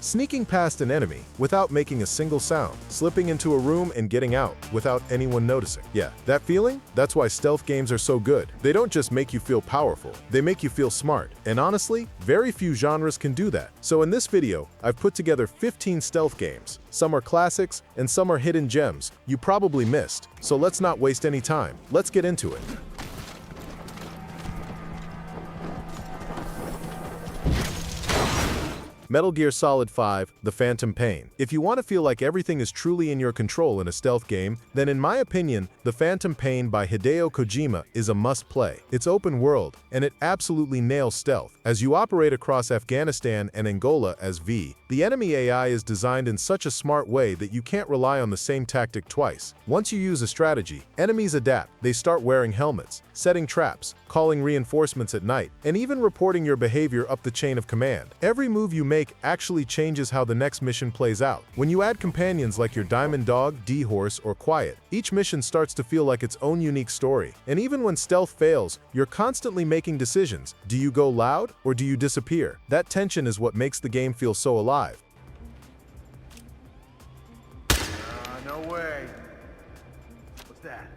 Sneaking past an enemy without making a single sound, slipping into a room and getting out without anyone noticing. Yeah, that feeling? That's why stealth games are so good. They don't just make you feel powerful, they make you feel smart. And honestly, very few genres can do that. So in this video, I've put together 15 stealth games. Some are classics, and some are hidden gems you probably missed. So let's not waste any time. Let's get into it. Metal Gear Solid 5: The Phantom Pain. If you want to feel like everything is truly in your control in a stealth game, then in my opinion, The Phantom Pain by Hideo Kojima is a must-play. It's open world, and it absolutely nails stealth. As you operate across Afghanistan and Angola as V, the enemy AI is designed in such a smart way that you can't rely on the same tactic twice. Once you use a strategy, enemies adapt. They start wearing helmets, setting traps, calling reinforcements at night, and even reporting your behavior up the chain of command. Every move you make actually changes how the next mission plays out. When you add companions like your Diamond Dog, D-Horse, or Quiet, each mission starts to feel like its own unique story. And even when stealth fails, you're constantly making decisions. Do you go loud, or do you disappear? That tension is what makes the game feel so alive. No way. What's that?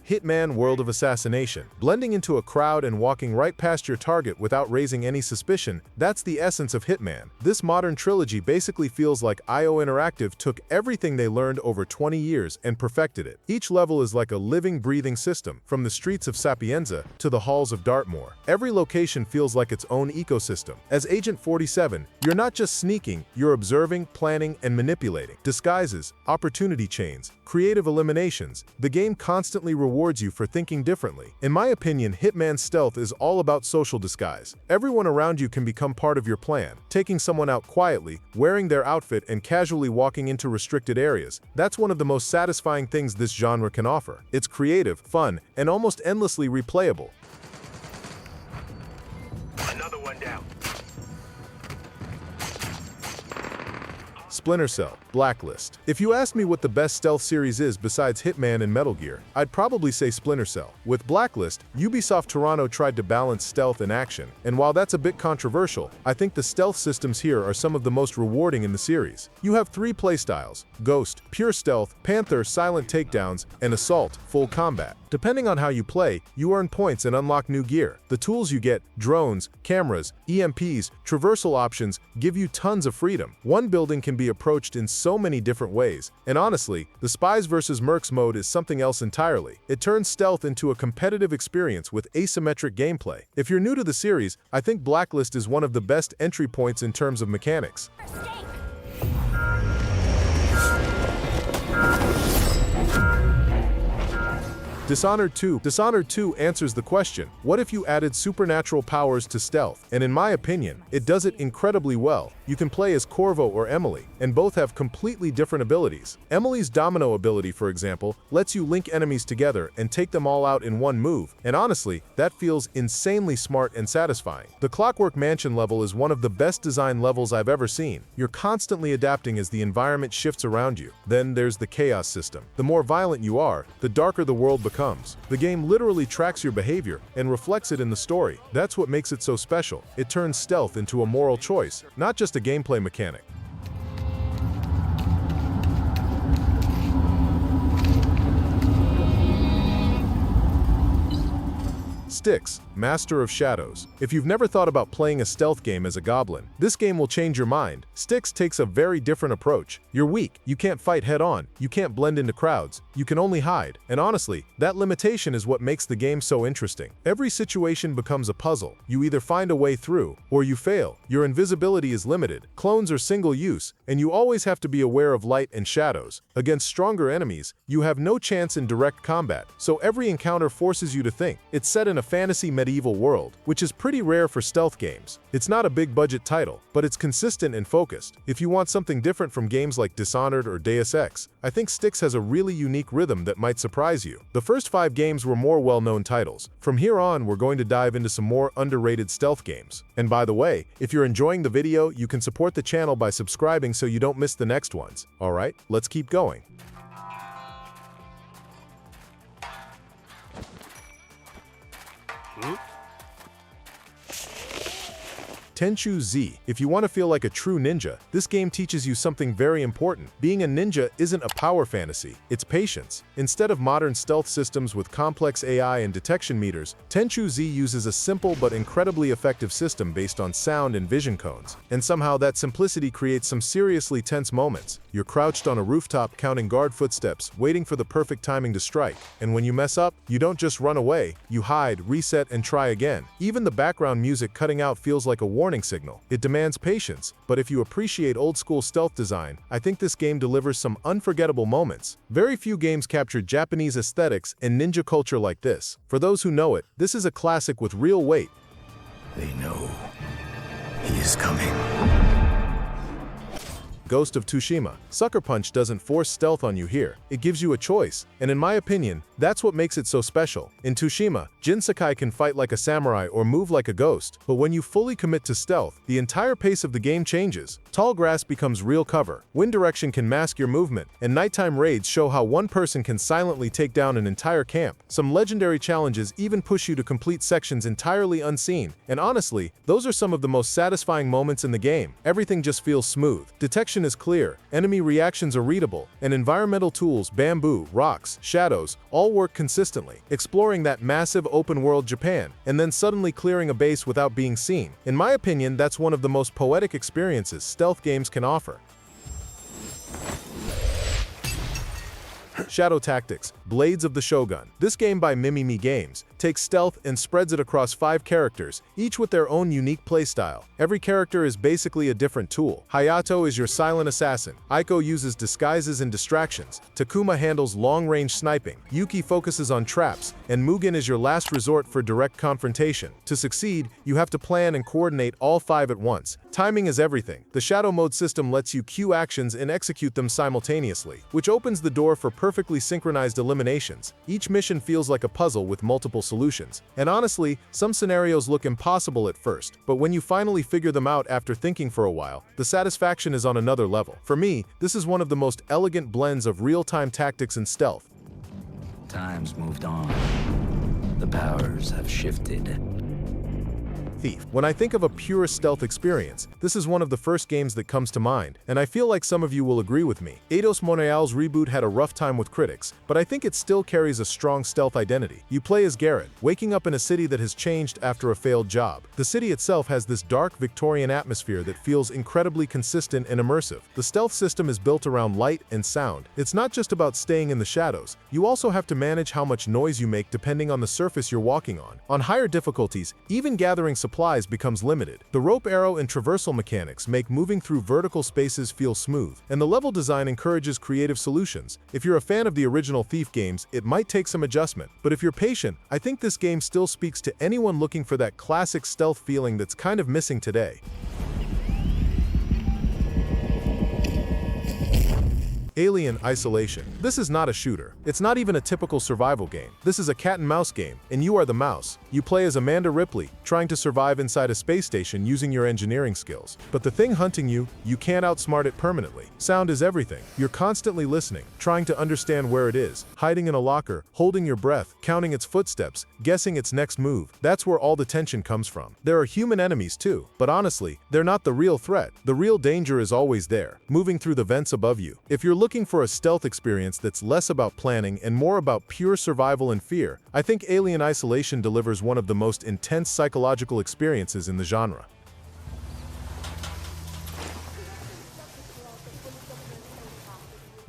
Hitman: World of Assassination. Blending into a crowd and walking right past your target without raising any suspicion, that's the essence of Hitman. This modern trilogy basically feels like IO Interactive took everything they learned over 20 years and perfected it. Each level is like a living, breathing system, from the streets of Sapienza to the halls of Dartmoor. Every location feels like its own ecosystem. As Agent 47, you're not just sneaking, you're observing, planning, and manipulating. Disguises, opportunity chains, creative eliminations. The game constantly rewards you for thinking differently. In my opinion, Hitman's stealth is all about social disguise. Everyone around you can become part of your plan, taking someone out quietly, wearing their outfit, and casually walking into restricted areas. That's one of the most satisfying things this genre can offer. It's creative, fun, and almost endlessly replayable. Another one down. Splinter Cell: Blacklist. If you ask me what the best stealth series is besides Hitman and Metal Gear, I'd probably say Splinter Cell. With Blacklist, Ubisoft Toronto tried to balance stealth and action, and while that's a bit controversial, I think the stealth systems here are some of the most rewarding in the series. You have three playstyles: Ghost, pure stealth; Panther, silent takedowns; and Assault, full combat. Depending on how you play, you earn points and unlock new gear. The tools you get, drones, cameras, EMPs, traversal options, give you tons of freedom. One building can be approached in so many different ways, and honestly, the Spies vs. Mercs mode is something else entirely. It turns stealth into a competitive experience with asymmetric gameplay. If you're new to the series, I think Blacklist is one of the best entry points in terms of mechanics. Dishonored 2. Dishonored 2 answers the question, what if you added supernatural powers to stealth? And in my opinion, it does it incredibly well. You can play as Corvo or Emily, and both have completely different abilities. Emily's domino ability, for example, lets you link enemies together and take them all out in one move, and honestly, that feels insanely smart and satisfying. The Clockwork Mansion level is one of the best designed levels I've ever seen. You're constantly adapting as the environment shifts around you. Then there's the chaos system. The more violent you are, the darker the world becomes. The game literally tracks your behavior and reflects it in the story. That's what makes it so special. It turns stealth into a moral choice, not just a gameplay mechanic. Styx, Master of Shadows. If you've never thought about playing a stealth game as a goblin, this game will change your mind. Styx takes a very different approach. You're weak, you can't fight head-on, you can't blend into crowds, you can only hide. And honestly, that limitation is what makes the game so interesting. Every situation becomes a puzzle. You either find a way through, or you fail. Your invisibility is limited, clones are single-use, and you always have to be aware of light and shadows. Against stronger enemies, you have no chance in direct combat, so every encounter forces you to think. It's set in a fantasy medieval world, which is pretty rare for stealth games. It's not a big budget title, but it's consistent and focused. If you want something different from games like Dishonored or Deus Ex, I think Styx has a really unique rhythm that might surprise you. The first 5 games were more well-known titles. From here on, we're going to dive into some more underrated stealth games. And by the way, if you're enjoying the video, you can support the channel by subscribing so you don't miss the next ones. Alright, let's keep going. Tenchu Z. If you want to feel like a true ninja, this game teaches you something very important. Being a ninja isn't a power fantasy, it's patience. Instead of modern stealth systems with complex AI and detection meters, Tenchu Z uses a simple but incredibly effective system based on sound and vision cones. And somehow that simplicity creates some seriously tense moments. You're crouched on a rooftop counting guard footsteps, waiting for the perfect timing to strike. And when you mess up, you don't just run away, you hide, reset, and try again. Even the background music cutting out feels like a warning signal. It demands patience, but if you appreciate old-school stealth design, I think this game delivers some unforgettable moments. Very few games capture Japanese aesthetics and ninja culture like this. For those who know it, this is a classic with real weight. They know he is coming. Ghost of Tsushima. Sucker Punch doesn't force stealth on you here, it gives you a choice, and in my opinion, that's what makes it so special. In Tsushima, Jin Sakai can fight like a samurai or move like a ghost, but when you fully commit to stealth, the entire pace of the game changes. Tall grass becomes real cover, wind direction can mask your movement, and nighttime raids show how one person can silently take down an entire camp. Some legendary challenges even push you to complete sections entirely unseen, and honestly, those are some of the most satisfying moments in the game. Everything just feels smooth. Detection is clear, enemy reactions are readable, and environmental tools, bamboo, rocks, shadows, all work consistently. Exploring that massive open-world Japan, and then suddenly clearing a base without being seen. In my opinion, that's one of the most poetic experiences stealth games can offer. Shadow Tactics, Blades of the Shogun. This game by Mimimi Games takes stealth and spreads it across 5 characters, each with their own unique playstyle. Every character is basically a different tool. Hayato is your silent assassin. Aiko uses disguises and distractions. Takuma handles long-range sniping. Yuki focuses on traps, and Mugen is your last resort for direct confrontation. To succeed, you have to plan and coordinate all 5 at once. Timing is everything. The Shadow Mode system lets you queue actions and execute them simultaneously, which opens the door for perfectly synchronized eliminations. Each mission feels like a puzzle with multiple solutions. And honestly, some scenarios look impossible at first, but when you finally figure them out after thinking for a while, the satisfaction is on another level. For me, this is one of the most elegant blends of real-time tactics and stealth. Time's moved on. The powers have shifted. Thief. When I think of a pure stealth experience, this is one of the first games that comes to mind, and I feel like some of you will agree with me. Eidos Montreal's reboot had a rough time with critics, but I think it still carries a strong stealth identity. You play as Garrett, waking up in a city that has changed after a failed job. The city itself has this dark Victorian atmosphere that feels incredibly consistent and immersive. The stealth system is built around light and sound. It's not just about staying in the shadows. You also have to manage how much noise you make depending on the surface you're walking on. On higher difficulties, even gathering supplies becomes limited. The rope arrow and traversal mechanics make moving through vertical spaces feel smooth, and the level design encourages creative solutions. If you're a fan of the original Thief games, it might take some adjustment, but if you're patient, I think this game still speaks to anyone looking for that classic stealth feeling that's kind of missing today. Alien Isolation. This is not a shooter. It's not even a typical survival game. This is a cat-and-mouse game, and you are the mouse. You play as Amanda Ripley, trying to survive inside a space station using your engineering skills. But the thing hunting you, you can't outsmart it permanently. Sound is everything. You're constantly listening, trying to understand where it is, hiding in a locker, holding your breath, counting its footsteps, guessing its next move. That's where all the tension comes from. There are human enemies too, but honestly, they're not the real threat. The real danger is always there, moving through the vents above you. If you're looking for a stealth experience that's less about planning and more about pure survival and fear, I think Alien Isolation delivers one of the most intense psychological experiences in the genre.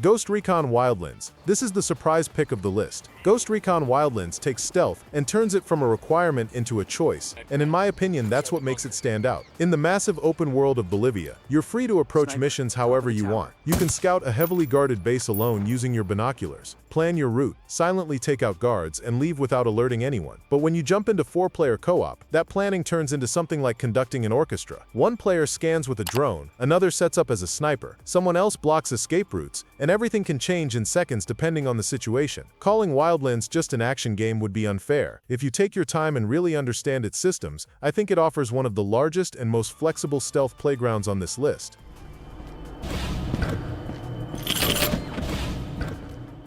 Ghost Recon Wildlands. This is the surprise pick of the list. Ghost Recon Wildlands takes stealth and turns it from a requirement into a choice, and in my opinion, that's what makes it stand out. In the massive open world of Bolivia, you're free to approach missions however you want. You can scout a heavily guarded base alone using your binoculars, plan your route, silently take out guards, and leave without alerting anyone. But when you jump into 4-player co-op, that planning turns into something like conducting an orchestra. One player scans with a drone, another sets up as a sniper, someone else blocks escape routes, and everything can change in seconds depending on the situation. Calling Wildlands just an action game would be unfair. If you take your time and really understand its systems, I think it offers one of the largest and most flexible stealth playgrounds on this list.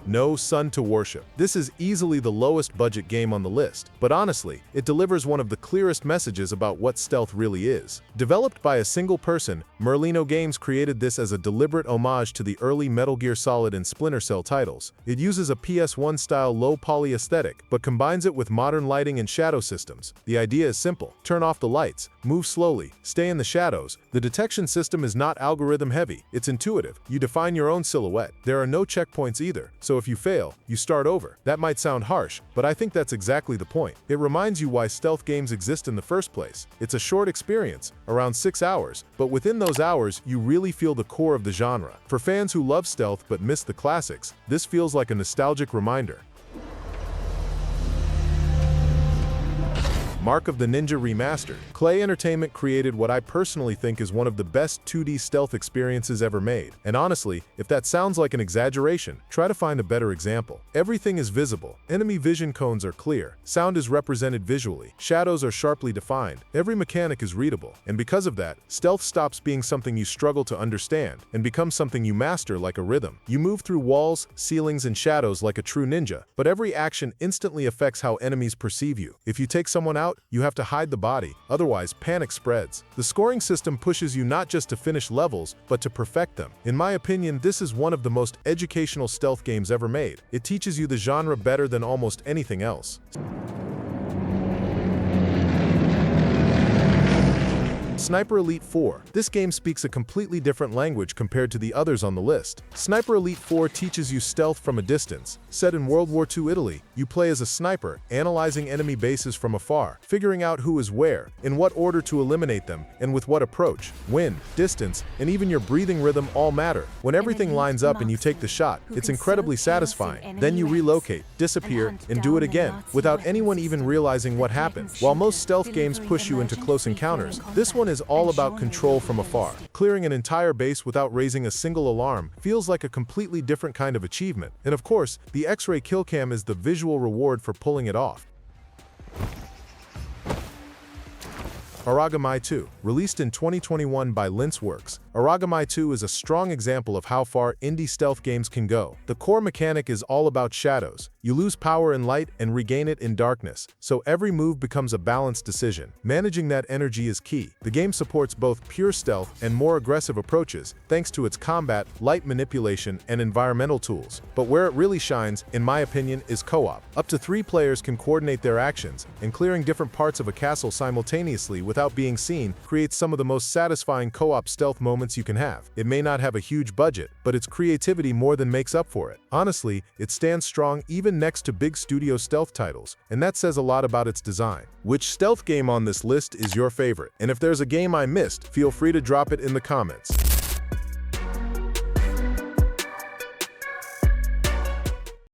No sun to worship. This is easily the lowest budget game on the list, but honestly, it delivers one of the clearest messages about what stealth really is. Developed by a single person, Merlino Games created this as a deliberate homage to the early Metal Gear Solid and Splinter Cell titles. It uses a PS1-style low-poly aesthetic, but combines it with modern lighting and shadow systems. The idea is simple. Turn off the lights, move slowly, stay in the shadows. The detection system is not algorithm-heavy, it's intuitive. You define your own silhouette. There are no checkpoints either, so if you fail, you start over. That might sound harsh, but I think that's exactly the point. It reminds you why stealth games exist in the first place. It's a short experience, around 6 hours, but within those hours, you really feel the core of the genre. For fans who love stealth but miss the classics, this feels like a nostalgic reminder. Mark of the Ninja Remastered. Clay Entertainment created what I personally think is one of the best 2D stealth experiences ever made. And honestly, if that sounds like an exaggeration, try to find a better example. Everything is visible. Enemy vision cones are clear. Sound is represented visually. Shadows are sharply defined. Every mechanic is readable. And because of that, stealth stops being something you struggle to understand and becomes something you master like a rhythm. You move through walls, ceilings, and shadows like a true ninja, but every action instantly affects how enemies perceive you. If you take someone out, you have to hide the body, otherwise panic spreads. The scoring system pushes you not just to finish levels, but to perfect them. In my opinion, this is one of the most educational stealth games ever made. It teaches you the genre better than almost anything else. Sniper Elite 4. This game speaks a completely different language compared to the others on the list. Sniper Elite 4 teaches you stealth from a distance. Set in World War II Italy, you play as a sniper, analyzing enemy bases from afar, figuring out who is where, in what order to eliminate them, and with what approach. Wind, distance, and even your breathing rhythm all matter. When everything lines up and you take the shot, it's incredibly satisfying. Then you relocate, disappear, and do it again, without anyone even realizing what happened. While most stealth games push you into close encounters, this one is all about control from afar. Clearing an entire base without raising a single alarm feels like a completely different kind of achievement. And of course, the X-ray kill cam is the visual reward for pulling it off. Aragami 2. Released in 2021 by Linceworks, Aragami 2 is a strong example of how far indie stealth games can go. The core mechanic is all about shadows. You lose power in light and regain it in darkness, so every move becomes a balanced decision. Managing that energy is key. The game supports both pure stealth and more aggressive approaches, thanks to its combat, light manipulation, and environmental tools. But where it really shines, in my opinion, is co-op. Up to 3 players can coordinate their actions, and clearing different parts of a castle simultaneously without being seen creates some of the most satisfying co-op stealth moments you can have. It may not have a huge budget, but its creativity more than makes up for it. Honestly, it stands strong even next to big studio stealth titles, and that says a lot about its design. Which stealth game on this list is your favorite? And if there's a game I missed, feel free to drop it in the comments.